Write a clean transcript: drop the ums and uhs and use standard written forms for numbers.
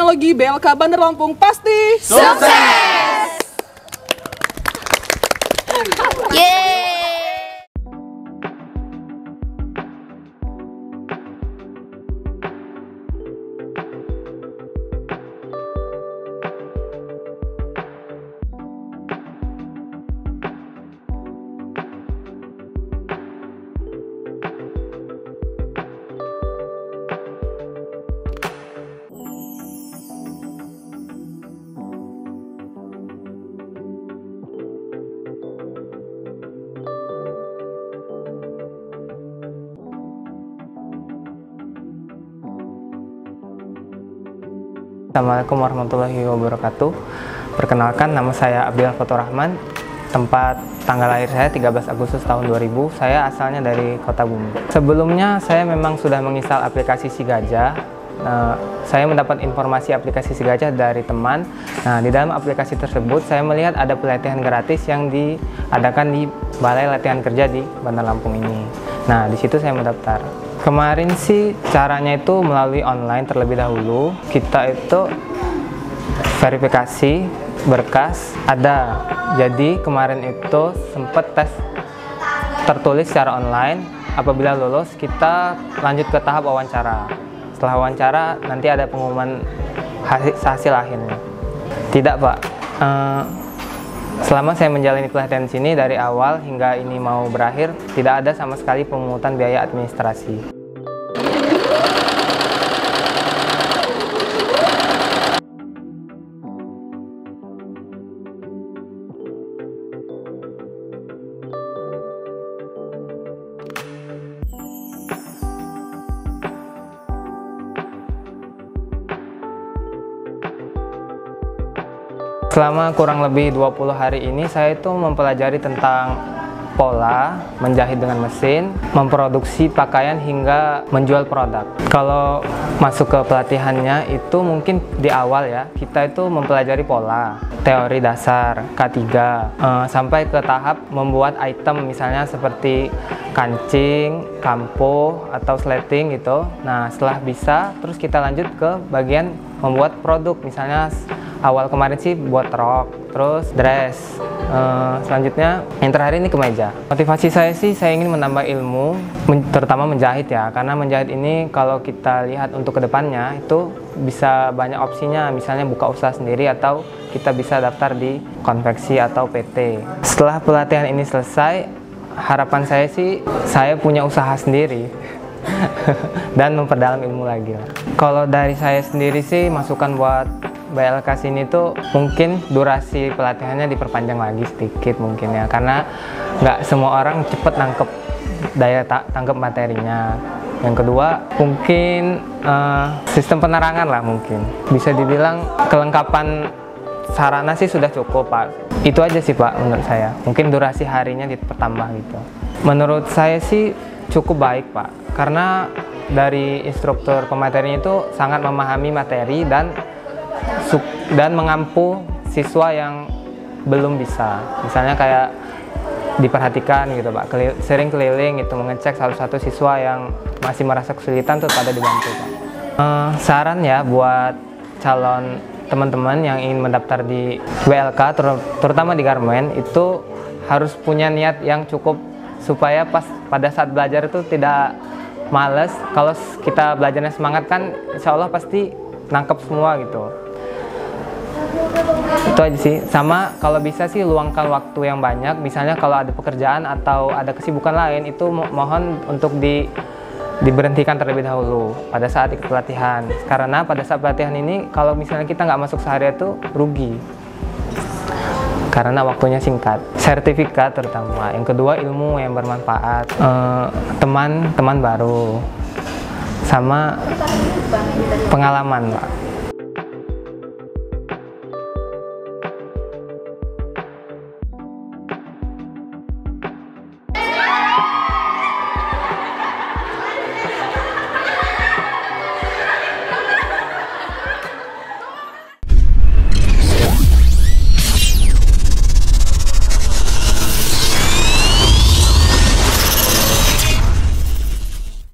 Teknologi BLK Bandar Lampung pasti sukses! Yeay! Assalamualaikum warahmatullahi wabarakatuh. Perkenalkan, nama saya Abdillah Faturrahman. Tempat tanggal lahir saya 13 Agustus tahun 2000. Saya asalnya dari Kota Bumi. Sebelumnya saya memang sudah menginstal aplikasi Si Gajah. Saya mendapat informasi aplikasi Si Gajah dari teman. Nah, di dalam aplikasi tersebut saya melihat ada pelatihan gratis yang diadakan di Balai Latihan Kerja di Bandar Lampung ini. Nah, di situ saya mendaftar. Kemarin sih caranya itu melalui online terlebih dahulu. Kita itu verifikasi berkas ada. Jadi kemarin itu sempat tes tertulis secara online. Apabila lulus kita lanjut ke tahap wawancara. Setelah wawancara nanti ada pengumuman hasil akhirnya. Tidak, Pak. Selama saya menjalani pelatihan sini dari awal hingga ini mau berakhir, tidak ada sama sekali pemungutan biaya administrasi. Selama kurang lebih 20 hari ini saya itu mempelajari tentang pola, menjahit dengan mesin, memproduksi pakaian hingga menjual produk. Kalau masuk ke pelatihannya itu mungkin di awal ya, kita itu mempelajari pola, teori dasar, K3, sampai ke tahap membuat item misalnya seperti kancing, kampo, atau sleting gitu. Nah, setelah bisa, terus kita lanjut ke bagian membuat produk, misalnya awal kemarin sih buat rok, terus dress, selanjutnya yang terakhir ini kemeja. Motivasi saya sih saya ingin menambah ilmu, terutama menjahit ya, karena menjahit ini kalau kita lihat untuk kedepannya itu bisa banyak opsinya, misalnya buka usaha sendiri atau kita bisa daftar di konveksi atau PT. Setelah pelatihan ini selesai, harapan saya sih saya punya usaha sendiri dan memperdalam ilmu lagi. Kalau dari saya sendiri sih masukan buat BLK sini tuh mungkin durasi pelatihannya diperpanjang lagi sedikit mungkin ya, karena nggak semua orang cepet nangkep daya tangkap materinya. Yang kedua mungkin sistem penerangan lah, mungkin bisa dibilang kelengkapan sarana sih sudah cukup, Pak. Itu aja sih, Pak, menurut saya. Mungkin durasi harinya dipertambah gitu. Menurut saya sih cukup baik, Pak, karena dari instruktur pematerinya itu sangat memahami materi dan mengampu siswa yang belum bisa. Misalnya kayak diperhatikan gitu, Pak, sering keliling gitu mengecek satu-satu siswa yang masih merasa kesulitan tuh pada dibantu, Pak. Saran ya buat calon teman-teman yang ingin mendaftar di BLK, terutama di garmen, itu harus punya niat yang cukup supaya pada saat belajar itu tidak males. Kalau kita belajarnya semangat kan insya Allah pasti nangkep semua gitu. Itu aja sih. Sama kalau bisa sih luangkan waktu yang banyak, misalnya kalau ada pekerjaan atau ada kesibukan lain itu mohon untuk diberhentikan terlebih dahulu pada saat ikut pelatihan, karena pada saat pelatihan ini kalau misalnya kita nggak masuk sehari itu rugi karena waktunya singkat. Sertifikat terutama, yang kedua ilmu yang bermanfaat, teman baru, sama pengalaman, Pak.